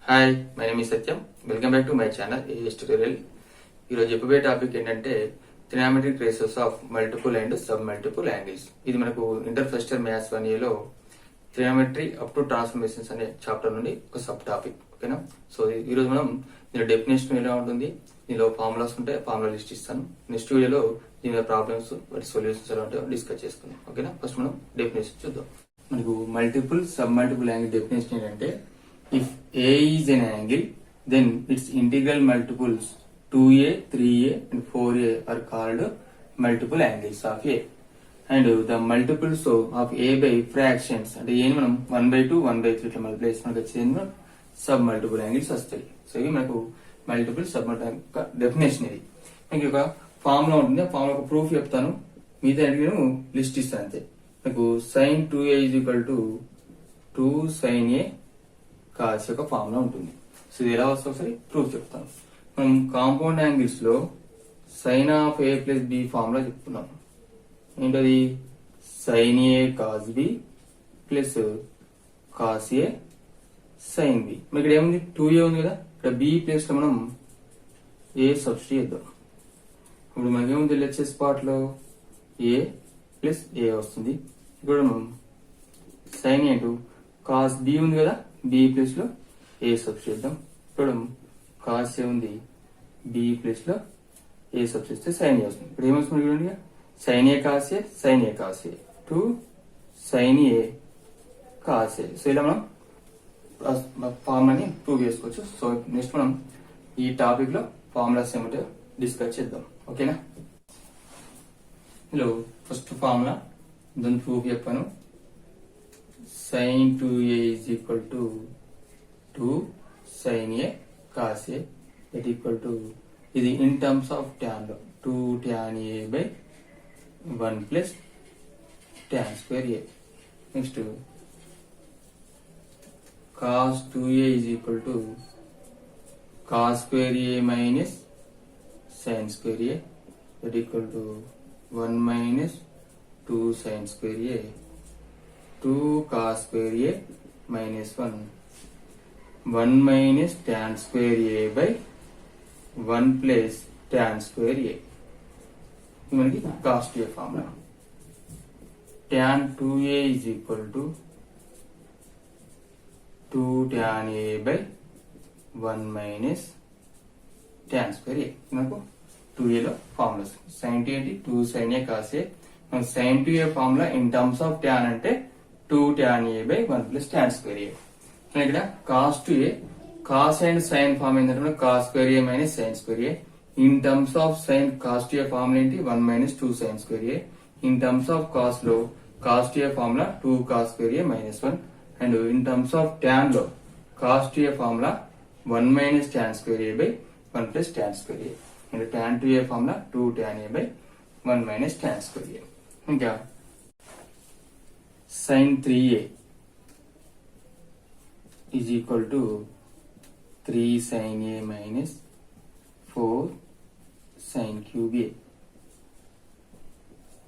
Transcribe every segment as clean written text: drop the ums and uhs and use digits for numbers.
Hi, my name is Satyam. Welcome back to my channel AS tutorial. ఈరోజు చెప్పబోయే topic ఏంటంటే trigonometric ratios of multiple and sub multiple angles. ఇది మనకు inter first year maths 1A trigonometry up to transformations అనే chapter నుండి ఒక sub topic. ఓకేనా? So ఈరోజు మనం దీని డెఫినేషన్ ఎలా ఉంటుంది, దీనిలో ఫార్ములాస్ ఉంటే ఫార్ములా లిస్ట్ ఇస్తాను. నెక్స్ట్ వీడియోలో దీని ప్రాబ్లమ్స్ వాటి సొల్యూషన్స్ ఎలా ఉంటాయో డిస్కస్ చేసుకుందాం. ఓకేనా? ఫస్ట్ మనం డెఫినేషన్ చూద్దాం. మనకు multiple sub multiple angle definition ఏంటంటే, if A is an angle, then its integral multiples 2A, 3A and 4A are called multiple angles of A. And the multiples of A by fractions అంటే A ని మనం 1/2, 1/3 ఇట్లా multiply చేసి మనకు వచ్చేది sub multiple angles వస్తాయి. So ఇవి మనకు మల్టిపుల్ సబ్ మల్టిపుల్ డెఫినేషన్. ఇది మనకి ఒక ఫార్ములా ఉంటుంది. ఆ ఫార్ములా ఒక ప్రూఫ్ చెప్తాను, మిగతా నేను లిస్ట్ ఇస్తాను అంతే. మనకు sin 2A is equal to 2 sin A cos యొక్క ఫార్ములా ఉంటుంది. సో ఇది ఎలా వస్తుందో ఒకసారి ప్రూఫ్ చెప్తాను. మనం కాంపౌండ్ యాంగిల్స్ లో sine of A plus B formula చెప్తున్నాం. ఏంటది? Sine A cos B plus cos A sine B. మరి ఇక్కడ ఏముంది? 2A ఉంది కదా, ఇక్కడ బి ప్లేస్ లో మనం ఏ సబ్స్టిట్యూట్ చేద్దాం. ఇప్పుడు మనకేముంది? LHS పార్ట్ లో ఏ ప్లస్ ఏ వస్తుంది. ఇక్కడ మనం sine A to cos B ఉంది కదా, బి ప్లేస్ లో ఏ సబ్స్టిట్యూట్ చేద్దాం. ఇక్కడ కాస్ ఏ ఉంది, బి ప్లేస్ లో ఏ సబ్స్టిట్యూట్ చేస్తే సైన్ ఏ వస్తుంది. ఇప్పుడు ఏమొస్తుంది చూడండి, sine A cos A, sine A cos A two sine A cos A. So ఇలా మనం ఫార్ములాని ప్రూవ్ చేసుకోవచ్చు. సో నెక్స్ట్ మనం ఈ టాపిక్ లో ఫార్ములాస్ ఏమిటో డిస్కస్ చేద్దాం. ఓకేనా? హలో, ఫస్ట్ ఫార్ములా దాని ప్రూఫ్ చెప్పాను. sin 2A is equal to 2 sin A cos A that equal to ఇది in terms of tan లో 2 tan A by 1 plus tan square A. Next cos 2A is equal to cos square A minus sin square A that equal to 1 minus 2 sin square A 2 cos square A minus 1 minus tan square A by 1 plus tan square A. మనకి cos 2A formula. tan 2A is equal to 2 tan A by 1 minus tan square A. మనకు 2A లో formulas. sin 2 ఏంటి? 2 sin A cos A. మన sin 2A formula in terms of tan అంటే 2 tan A by 1 plus tan square A. ఇక్కడ cos 2A, cos and sin form ఏంటంటే cos square A minus sin square A. In terms of sin cos 2A formula ఏంటి? 1 minus 2 sin square A. In terms of cos లో cos 2A formula 2 cos square A minus 1. And in terms of tan లో cos 2A formula 1 minus tan square A by 1 plus tan square A. And tan 2A formula 2 tan A by 1 minus tan square A. ఇంకా sin 3A is equal to 3 sin A minus 4 sin cube A.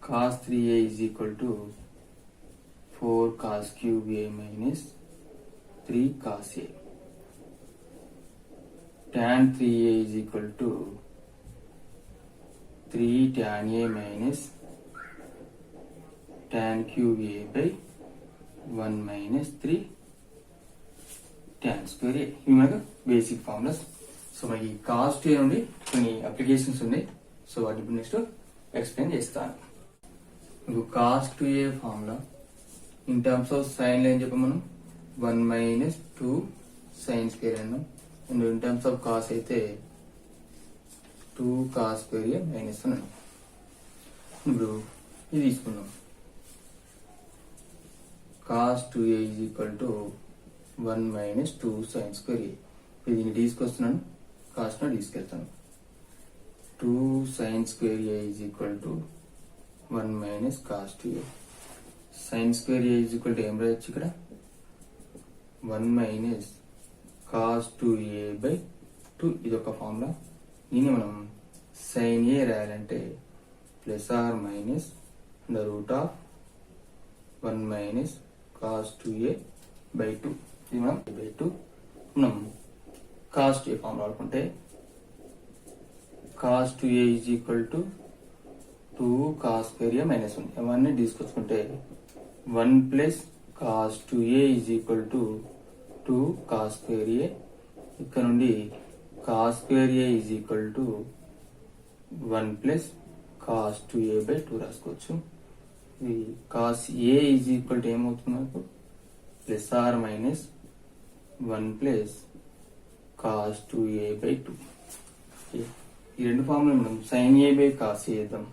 Cos 3A is equal to 4 cos cube A minus 3 cos A. Tan 3A is equal to 3 tan A minus tan cube A by 1 minus 3 tan square A. ఇవి మనకు basic formulas. So మనకి cost నుండి కొన్ని applications ఉన్నాయి. So వాటి next explain చేస్తాను. మీకు cos A formula in terms of sine ఏం చెప్పాం మనం? 1 minus 2 sin square అన్నాం. And in terms of cos అయితే 2 cos square A minus 1 అన్నాం. ఇప్పుడు ఇది తీసుకున్నాం. cos 2A is equal to 1 minus 2 sin square A. దీన్ని తీసుకొస్తున్నాను, కాస్ట్ తీసుకెళ్తాను. 2 sin square A is equal to 1 minus cos 2A. sin square A is equal to ఏం రాయొచ్చు ఇక్కడ? 1 minus cos 2A by 2. ఇది ఒక ఫార్ములా. దీన్ని మనం sin A రాయాలంటే plus or minus the root of 1 minus cos 2A by 2. ఇది మనం by 2 మనం కాస్ టు ఏ ఫార్ములా వాడుకుంటే cos two A is equal to 2 cos square A minus 1 ఇవన్నీ తీసుకొచ్చుకుంటే 1 plus cos two A is equal to 2 cos square A. ఇక్కడ నుండి cos square A is equal to 1 plus cos two A by 2 రాసుకోవచ్చు. ఇది cos A is equal to ఏమవుతుంది మనకు plus or minus 1 plus cos two A by 2. ఈ రెండు formula మనం sine A by cos A చేద్దాం.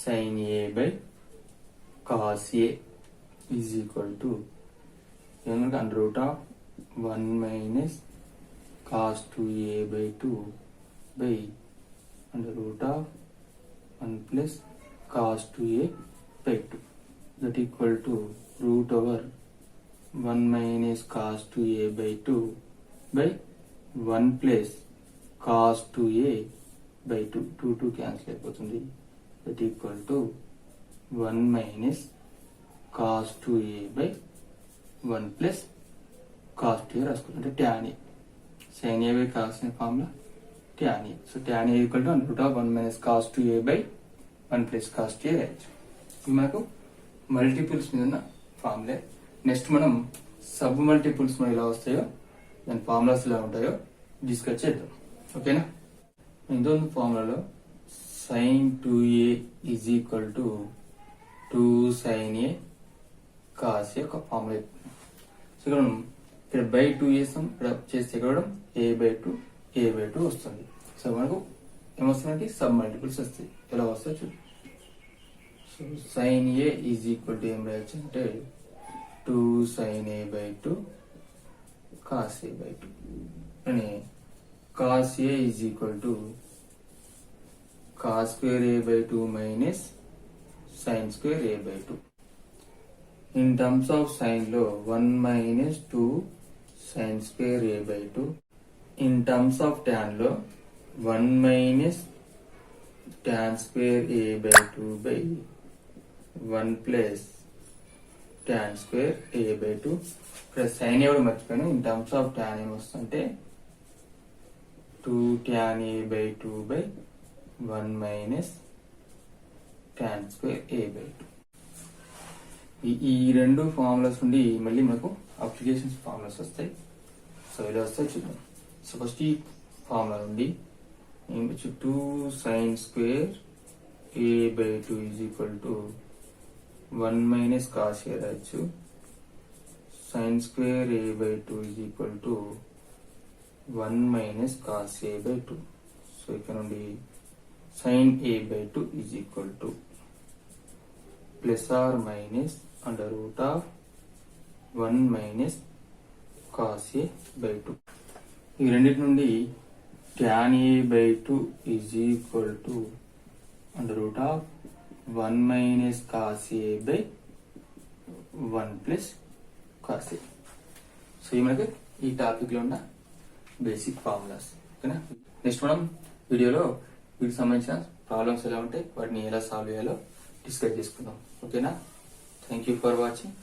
Sine A by cos A is equal to ఏమన్నా under root of 1 minus cos two A by 2 by under root of 1 plus cos two A by 2 that equal to root over 1 minus cos two A by 2 by 1 plus cos two A by 2. 2 cancel అయిపోతుంది. That equal to 1 minus cos two A by 1 plus cos two A రాసుకోవాలి. అంటే tan A sine A by cos A formula tan A. So tan A equal to root of 1 minus cos two A by 1 plus cos two A రాయొచ్చు. ఇది మనకు multiples మీద ఉన్న ఫార్ములే. Next మనం submultiples మన ఎలా వస్తాయో దాని ఫార్ములాస్ ఎలా ఉంటాయో డిస్కస్ చేద్దాం. ఓకేనా? ఇంతో ఫార్ములాలో sine 2a is equal to 2 sine A cos A ఒక ఫార్ములా. సో ఇక్కడ మనం ఇక్కడ బై 2 చేస్తాం, ఇక్కడ చేస్తే ఇక్కడ a బై 2 a బై 2 వస్తుంది. సో మనకు ఏమొస్తుంది సబ్ మల్టిపుల్స్ వస్తాయి. ఎలా వస్తాయి చూడు. So sine A is equal to ఏం రాయొచ్చు అంటే 2 sine A by 2 cos A by 2 అని cos A is equal to cos square A by 2 minus sine square A by 2. In terms of sine లో 1 minus 2 sine square A by 2. In terms of tan లో 1 minus tan square A by 2 by 1 plus tan square A by 2. ఇక్కడ sign ఎవరు మర్చిపోయాను. In terms of tan ఏమొస్తుందంటే 2 tan A by 2 by 1 minus tan square A by 2. ఈ రెండు formulas నుండి మళ్ళీ మనకు అప్లికేషన్స్ ఫార్ములాస్ వస్తాయి. సో ఇలా వస్తాయి చూద్దాం. సో ఫస్ట్ ఈ ఫార్ములా నుండి 2 sine square A by 2 is equal to 1 minus cos A రాయొచ్చు. Sine square A by 2 is equal to 1 minus cos A by 2. So ఇక్కడ నుండి sine A by 2 is equal to plus or minus under root of 1 minus cos A by 2. ఈ రెండింటి నుండి tan A by 2 is equal to under root of 1 minus cos A by 1 plus cos A. So ఈ మనకి ఈ topic లో ఉన్న basic formulas. ఓకేనా? Next మనం వీడియోలో వీటికి సంబంధించిన ప్రాబ్లమ్స్ ఎలా ఉంటాయి, వాటిని ఎలా సాల్వ్ చేయాలో డిస్కస్ చేసుకుందాం. ఓకేనా? Thank you for watching.